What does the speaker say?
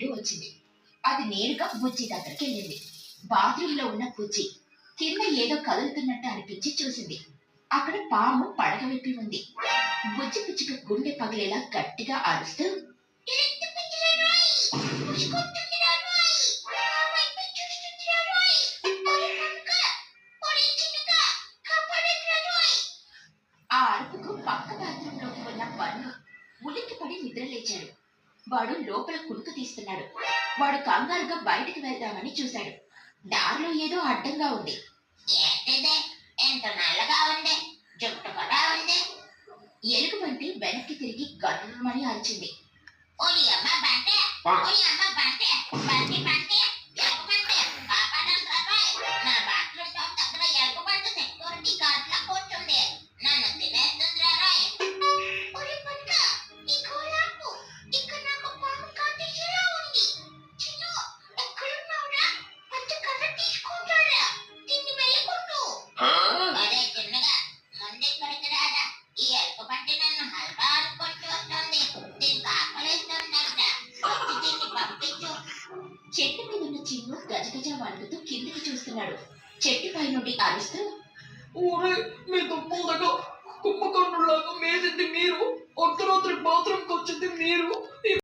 పరిగెత్తుకుంటూ వచ్చింది. అది నేరుగా బుజ్జి దగ్గరికి వెళ్ళింది. బాత్రూమ్ లో ఉన్న బుజ్జి కింద ఏదో కదులుతున్నట్టు అనిపించి చూసింది. అక్కడ పాము పడగ విప్పి ఉంది. బుజ్జి పిచ్చుక గుండె పగిలేలా గట్టిగా అరుస్తూ ఆ అరుపుకు పక్క బాత్రూంలోకి ఉన్న పన్ను ఉలిక్కిపడి నిద్రలేచాడు. వాడు లోపల కునుకు తీస్తున్నాడు. వాడు కంగారుగా బయటికి వెళ్దామని చూశాడు. దారిలో ఏదో అడ్డంగా ఉంది. ఏంటిదే, ఎంత నల్లగా ఉంది, జుట్టు కూడా ఉంది. ఎలుగుబంటి వెనక్కి తిరిగి గర్రమని అరిచింది. ఓలి అమ్మ బంటే, ఓలి అమ్మ బంటే, బంటి బంటే, ఎలుగుబంటి, కాపాడండి రాబాయ్. నా బాత్రూమ్ లో దగ్గర ఎలుగుబంటి సెక్యూరిటీ గార్డ్ లా కూర్చుంది. నన్ను తినేస్తుంది రాబాయ్. ఓలి పట్క, ఈ గోలాపు, ఇక్కడ నాకు పాము కాటేసేలా ఉంది. చిన్ను, ఎక్కడున్నావురా? పెద్ద కర్ర తీసుకుంటాడా? తిని వెళ్ళకుంటూ. అరే చిన్నగా, ముందు ఇక్కడికి రారా. ఈ ఎలుగుబంటి నన్ను హల్వా అనుకుంటూ వస్తుంది. దీనికి ఆకలిస్తుందంట. వచ్చి దీన్ని పంపించు. చెట్టు మీద ఉన్న చిన్ను గజగజ వణుకుతూ కిందికి చూస్తున్నాడు. చెట్టుపై నుండి అరుస్తూ, ఊరే మీ దుప్పులుగా కుంభకర్ణులాగా మేసింది మీరు, అర్ధరాత్రి బాత్రూమ్కి వచ్చింది మీరు,